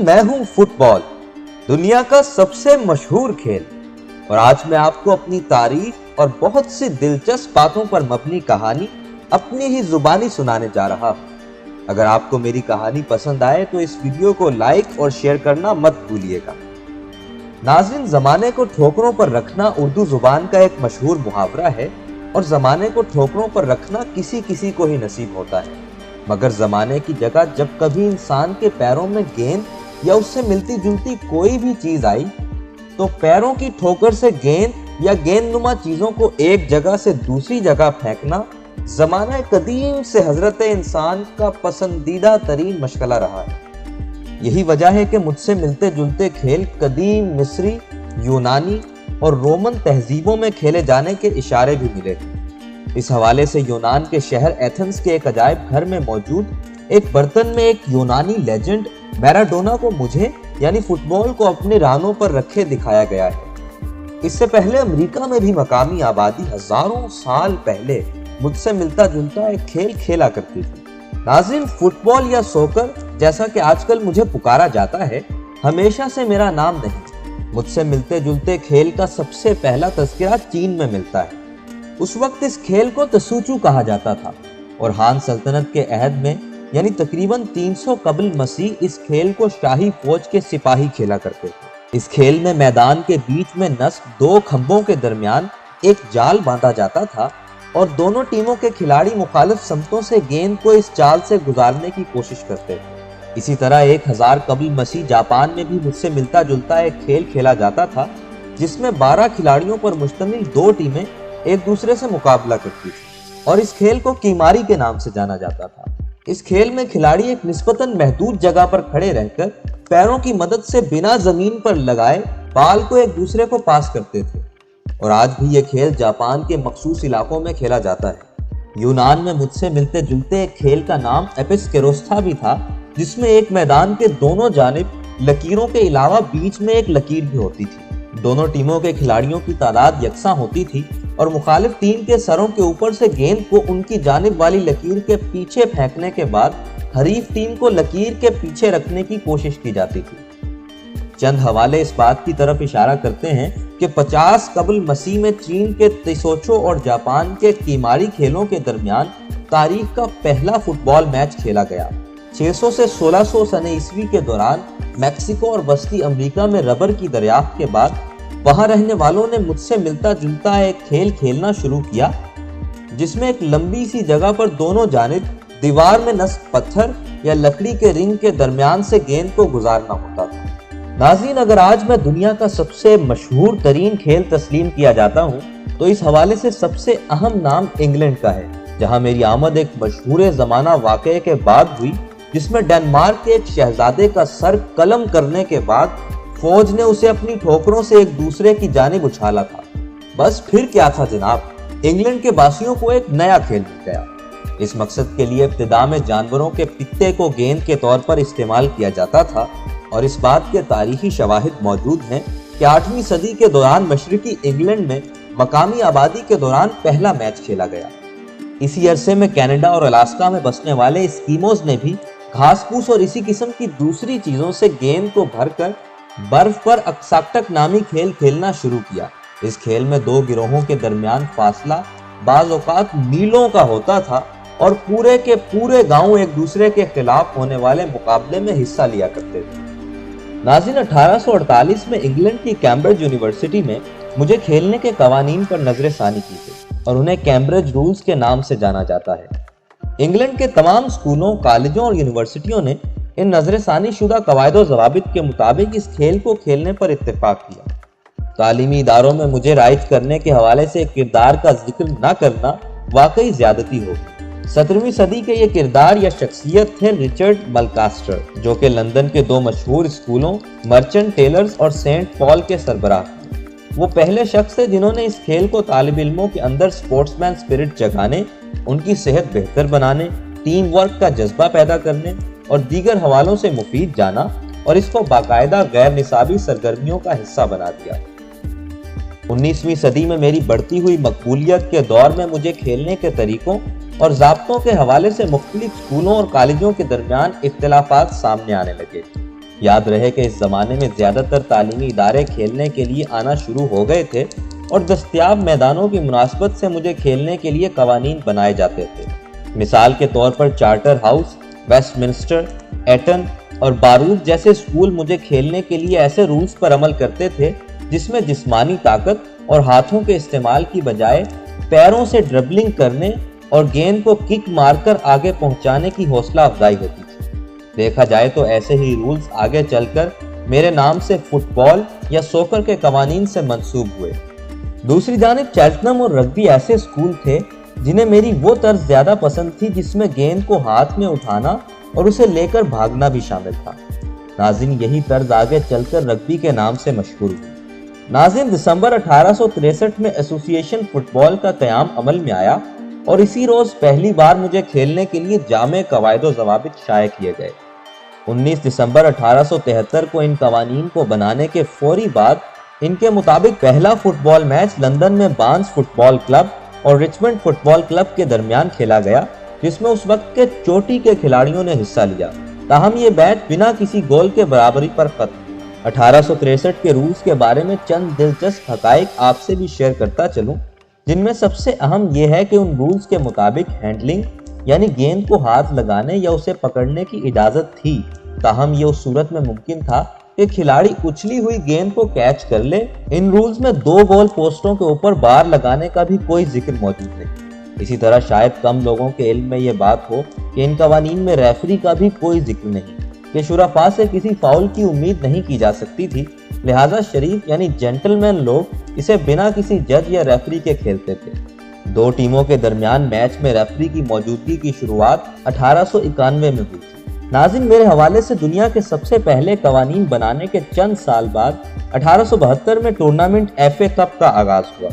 मैं हूं फुटबॉल, दुनिया का सबसे मशहूर खेल, और आज मैं आपको अपनी तारीख और बहुत सी दिलचस्प बातों पर मबनी कहानी अपनी ही जुबानी सुनाने जा रहा हूं। अगर आपको मेरी कहानी पसंद आए तो इस वीडियो को लाइक और शेयर करना मत भूलिएगा। नाज़रीन, ज़माने को ठोकरों पर रखना उर्दू जुबान का एक मशहूर मुहावरा है, और ज़माने को ठोकरों पर रखना किसी किसी को ही नसीब होता है। मगर ज़माने की जगह जब कभी इंसान के पैरों में गेंद या उससे मिलती जुलती कोई भी चीज़ आई, तो पैरों की ठोकर से गेंद या गेंदनुमा चीज़ों को एक जगह से दूसरी जगह फेंकना ज़माना कदीम से हज़रत इंसान का पसंदीदा तरीन मशगला रहा है। यही वजह है कि मुझसे मिलते जुलते खेल कदीम मिस्री, यूनानी और रोमन तहजीबों में खेले जाने के इशारे भी मिले। इस हवाले से यूनान के शहर एथेंस के एक अजायब घर में मौजूद एक बर्तन में एक यूनानी लेजेंड मैराडोना को मुझे यानी फुटबॉल को अपने रानों पर रखे दिखाया गया है। इससे पहले अमेरिका में भी मकामी आबादी हजारों साल पहले मुझसे मिलता जुलता एक खेल खेला करती थी। नाज़रीन, फुटबॉल या सोकर जैसा कि आजकल मुझे पुकारा जाता है, हमेशा से मेरा नाम नहीं। मुझसे मिलते जुलते खेल का सबसे पहला तज़किरा चीन में मिलता है। उस वक्त इस खेल को तसूचू कहा जाता था, और हान सल्तनत के अहद में यानी तकरीबन 300 कबल मसीह इस खेल को शाही फौज के सिपाही खेला करते थे। इस खेल में मैदान के बीच में नस्ब दो खंभों के दरमियान एक जाल बांधा जाता था, और दोनों टीमों के खिलाड़ी मुखालिफ समतों से गेंद को इस जाल से गुजारने की कोशिश करते थे। इसी तरह 1000 कबल मसीह जापान में भी मुझसे मिलता जुलता एक खेल खेला जाता था, जिसमें 12 खिलाड़ियों पर मुश्तमिल दो टीमें एक दूसरे से मुकाबला करती थी, और इस खेल को कीमारी के नाम से जाना जाता था। इस खेल में खिलाड़ी एक निस्बतन महदूद जगह पर खड़े रहकर पैरों की मदद से बिना जमीन पर लगाए बाल को एक दूसरे को पास करते थे, और आज भी यह खेल जापान के मखसूस इलाकों में खेला जाता है। यूनान में मुझसे मिलते जुलते एक खेल का नाम एपिस्केरोस्था भी था, जिसमें एक मैदान के दोनों जानिब लकीरों के अलावा बीच में एक लकीर भी होती थी। दोनों टीमों के खिलाड़ियों की तादाद यकसां होती थी, और मुखालिफ टीम के सरों के ऊपर से गेंद को उनकी जानिब वाली लकीर के पीछे फेंकने के बाद हरीफ टीम को लकीर के पीछे रखने की कोशिश की जाती थी। चंद हवाले इस बात की तरफ इशारा करते हैं कि 50 कबल मसीह में चीन के तिसोचो और जापान के कीमारी खेलों के दरमियान तारीख का पहला फुटबॉल मैच खेला गया। 600 से 1600 सने ईस्वी के दौरान मैक्सिको और वस्ती अमेरिका में रबर की दरियाफ्त के बाद वहां रहने वालों ने मुझसे मिलता जुलता एक खेल खेलना शुरू किया, जिसमें एक लंबी सी जगह पर दोनों जानिब दीवार में नस्ब पत्थर या लकड़ी के रिंग के दरमियान से गेंद को गुजारना होता था। नाज़रीन, अगर आज मैं दुनिया का सबसे मशहूर तरीन खेल तस्लीम किया जाता हूँ, तो इस हवाले से सबसे अहम नाम इंग्लैंड का है, जहाँ मेरी आमद एक मशहूर ज़माना वाक़ये के बाद हुई, जिसमें डेनमार्क के एक शहजादे का सर कलम करने के बाद फौज ने उसे अपनी ठोकरों से एक दूसरे की जानिब उछाला था। बस फिर क्या था जनाब, इंग्लैंड के बासियों को एक नया खेल मिल गया। इस मकसद के लिए इब्तिदा में जानवरों के पित्ते को गेंद के तौर पर इस्तेमाल किया जाता था, और इस बात के तारीखी शवाहिद मौजूद हैं कि 8वीं सदी के दौरान मशरिकी इंग्लैंड में मकामी आबादी के दौरान पहला मैच खेला गया। इसी अरसे में कनाडा और अलास्का में बसने वाले एस्किमोज ने भी घास फूस और इसी किस्म की दूसरी चीजों से गेंद को भरकर बर्फ पर अक्साक्टक नामी खेल खेलना शुरू किया। इस खेल में दो गिरोहों के दरमियान फासला बाज़ औक़ात मीलों का होता था, और पूरे के पूरे गांव एक दूसरे के खिलाफ होने वाले मुकाबले में हिस्सा लिया करते थे। नाज़रीन, 1848 में इंग्लैंड की कैम्ब्रिज यूनिवर्सिटी में मुझे खेलने के कवानीन पर नजरसानी की गई, और उन्हें कैम्ब्रिज रूल्स के नाम से जाना जाता है। इंग्लैंड के तमाम स्कूलों, कॉलेजों और यूनिवर्सिटियों ने इन नजरसानी शुदा कवायद व ज़वाबित के मुताबिक इस खेल को खेलने पर इत्तेफाक किया। तालीमी इदारों में मुझे राइज करने के हवाले से किरदार का जिक्र न करना वाकई ज्यादती होगी। 17वीं सदी के ये किरदार या शख्सियत थे रिचर्ड मलकास्टर, जो कि लंदन के दो मशहूर स्कूलों मर्चेंट टेलर्स और सेंट पॉल के सरबराह थे। वो पहले शख्स थे जिन्होंने इस खेल को तालिब इल्मों के अंदर स्पोर्ट्समैन स्पिरिट जगाने, उनकी सेहत बेहतर बनाने, टीम वर्क का जज्बा पैदा करने और दीगर हवालों से मुफीद जाना, और इसको बाकायदा गैर निसाबी सरगर्मियों का हिस्सा बना दिया। 19वीं सदी में मेरी बढ़ती हुई मकबूलियत के दौर में मुझे खेलने के तरीकों और ज़ाब्तों के हवाले से मुख्तलिफ स्कूलों और कॉलेजों के दरमियान इख्तिलाफात सामने आने लगे। یاد رہے کہ اس زمانے میں زیادہ تر تعلیمی ادارے کھیلنے کے لیے آنا شروع ہو گئے تھے اور دستیاب میدانوں کی مناسبت سے مجھے کھیلنے کے لیے قوانین بنائے جاتے تھے۔ مثال کے طور پر charter house, Westminster, Eton اور بارود جیسے اسکول مجھے کھیلنے کے لیے ایسے رولز پر عمل کرتے تھے جس میں جسمانی طاقت اور ہاتھوں کے استعمال کی بجائے پیروں سے ڈربلنگ کرنے اور گیند کو کک مار کر آگے پہنچانے کی حوصلہ افزائی ہوتی تھی۔ دیکھا جائے تو ایسے ہی رولز آگے چل کر میرے نام سے فٹ بال یا سوکر کے قوانین سے منسوب ہوئے۔ دوسری جانب چیلٹنم اور رگبی ایسے اسکول تھے جنہیں میری وہ طرز زیادہ پسند تھی جس میں گیند کو ہاتھ میں اٹھانا اور اسے لے کر بھاگنا بھی شامل تھا۔ ناظرین، یہی طرز آگے چل کر رگبی کے نام سے مشہور ہوئی۔ ناظرین، دسمبر 1863 میں ایسوسی ایشن فٹ بال کا قیام عمل میں آیا اور اسی روز پہلی بار مجھے کھیلنے کے لیے جامع قواعد و ضوابط شائع کیے گئے۔ 19 دسمبر 1873 کو ان قوانین کو بنانے کے فوری بعد ان کے مطابق پہلا فٹ بال میچ لندن میں بارنز فٹ بال کلب اور رچمنڈ فٹ بال کلب کے درمیان کھیلا گیا، جس میں اس وقت کے چوٹی کے کھلاڑیوں نے حصہ لیا۔ تاہم یہ میچ بنا کسی گول کے برابری پر ختم۔ 1863 کے رولز کے بارے میں چند دلچسپ حقائق آپ سے بھی شیئر کرتا چلوں، جن میں سب سے اہم یہ ہے کہ ان رولز کے مطابق ہینڈلنگ یعنی گیند کو ہاتھ لگانے یا اسے پکڑنے کی اجازت تھی، تاہم یہ اس صورت میں ممکن تھا کہ کھلاڑی اچھلی ہوئی گیند کو کیچ کر لے۔ ان رولز میں 2 گول پوسٹوں کے اوپر بار لگانے کا بھی کوئی ذکر موجود نہیں۔ اسی طرح شاید کم لوگوں کے علم میں یہ بات ہو کہ ان قوانین میں ریفری کا بھی کوئی ذکر نہیں، کہ شرفاء سے کسی فاؤل کی امید نہیں کی جا سکتی تھی، لہٰذا شریف یعنی جینٹل مین لوگ اسے بنا کسی جج یا ریفری کے کھیلتے تھے۔ 2 ٹیموں کے درمیان میچ میں ریفری کی موجودگی کی شروعات 1891 میں ہوئی تھی۔ ناظرین، میرے حوالے سے دنیا کے سب سے پہلے قوانین بنانے کے چند سال بعد 1872 میں ٹورنامنٹ ایف اے کپ کا آغاز ہوا۔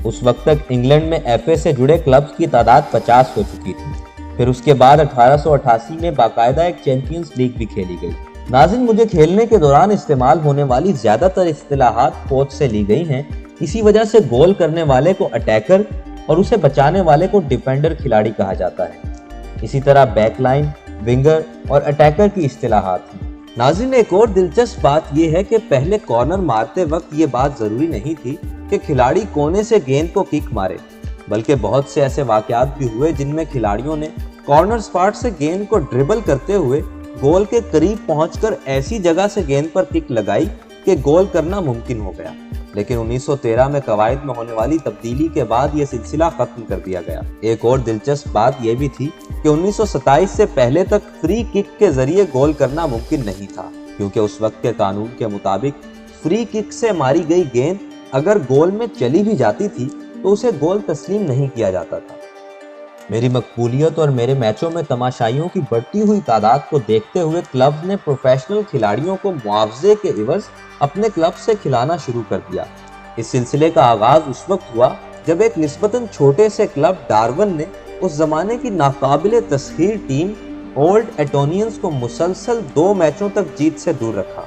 اس وقت تک انگلینڈ میں ایف اے سے جڑے کلبز کی تعداد 50 ہو چکی تھی۔ پھر اس کے بعد 1888 میں باقاعدہ ایک چیمپئنز لیگ بھی کھیلی گئی۔ ناظرین، مجھے کھیلنے کے دوران استعمال ہونے والی زیادہ تر اصطلاحات کوچ سے لی گئی ہیں، اسی وجہ سے گول کرنے والے کو اٹیکر اور اسے بچانے والے کو ڈیفینڈر کھلاڑی کہا جاتا ہے۔ اسی طرح بیک لائن، ونگر اور اٹیکر کی اصطلاحات ہیں۔ ناظرین، ایک اور دلچسپ بات یہ ہے کہ پہلے کارنر مارتے وقت یہ بات ضروری نہیں تھی کہ کھلاڑی کونے سے گیند کو کک مارے، بلکہ بہت سے ایسے واقعات بھی ہوئے جن میں کھلاڑیوں نے کارنر سپاٹ سے گیند کو ڈربل کرتے ہوئے گول کے قریب پہنچ کر ایسی جگہ سے گیند پر کک لگائی کہ گول کرنا ممکن ہو گیا، لیکن 1913 میں قواعد میں ہونے والی تبدیلی کے بعد یہ سلسلہ ختم کر دیا گیا۔ ایک اور دلچسپ بات یہ بھی تھی کہ 1927 سے پہلے تک فری کک کے ذریعے گول کرنا ممکن نہیں تھا، کیونکہ اس وقت کے قانون کے مطابق فری کک سے ماری گئی گیند اگر گول میں چلی بھی جاتی تھی تو اسے گول تسلیم نہیں کیا جاتا تھا۔ میری مقبولیت اور میرے میچوں میں تماشائیوں کی بڑھتی ہوئی تعداد کو دیکھتے ہوئے کلب نے پروفیشنل کھلاڑیوں کو معاوضے کے عوض اپنے کلب سے کھلانا شروع کر دیا۔ اس سلسلے کا آغاز اس وقت ہوا جب ایک نسبتاً چھوٹے سے کلب ڈارون نے اس زمانے کی ناقابل تسخیر ٹیم اولڈ ایٹونینز کو مسلسل 2 میچوں تک جیت سے دور رکھا۔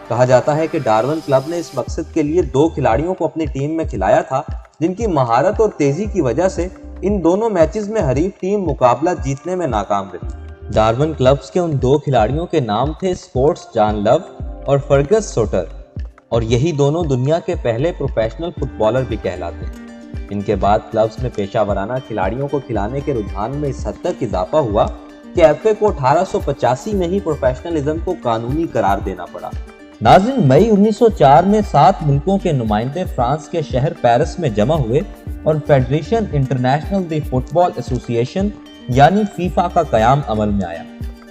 کہا جاتا ہے کہ ڈارون کلب نے اس مقصد کے لیے 2 کھلاڑیوں کو اپنی ٹیم میں کھلایا تھا جن کی مہارت اور تیزی کی وجہ سے ان دونوں میچز میں حریف ٹیم مقابلہ جیتنے میں ناکام رہی۔ ڈارون کلبز کے ان 2 کھلاڑیوں کے نام تھے سکوٹس جان لو اور فرگس سوٹر، اور یہی دونوں دنیا کے پہلے پروفیشنل فٹ بالر بھی کہلاتے ہیں۔ ان کے بعد کلبز میں پیشہ ورانہ کھلاڑیوں کو کھلانے کے رجحان میں اس حد تک اضافہ ہوا کہ ایف اے کو 1885 میں ہی پروفیشنلزم کو قانونی قرار دینا پڑا۔ ناظرین، مئی 1904 میں 7 ملکوں کے نمائندے فرانس کے شہر پیرس میں جمع ہوئے اور فیڈریشن انٹرنیشنل دی فٹ بال ایسوسی ایشن یعنی فیفا کا قیام عمل میں آیا۔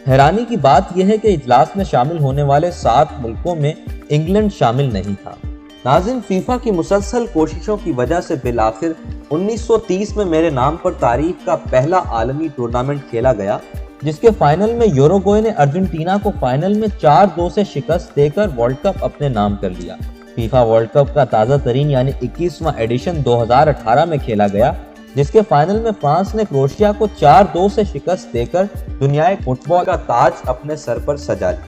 حیرانی کی بات یہ ہے کہ اجلاس میں شامل ہونے والے 7 ملکوں میں انگلینڈ شامل نہیں تھا۔ ناظرین، فیفا کی مسلسل کوششوں کی وجہ سے بالآخر 1930 میں میرے نام پر تاریخ کا پہلا عالمی ٹورنامنٹ کھیلا گیا، جس کے فائنل میں یوروگوئے نے ارجنٹینا کو فائنل میں 4-2 سے شکست دے کر ورلڈ کپ اپنے نام کر لیا۔ فیفا ورلڈ کپ کا تازہ ترین یعنی 21واں ایڈیشن 2018 میں کھیلا گیا، جس کے فائنل میں فرانس نے کروشیا کو 4-2 سے شکست دے کر دنیائے فٹ بال کا تاج اپنے سر پر سجا لیا۔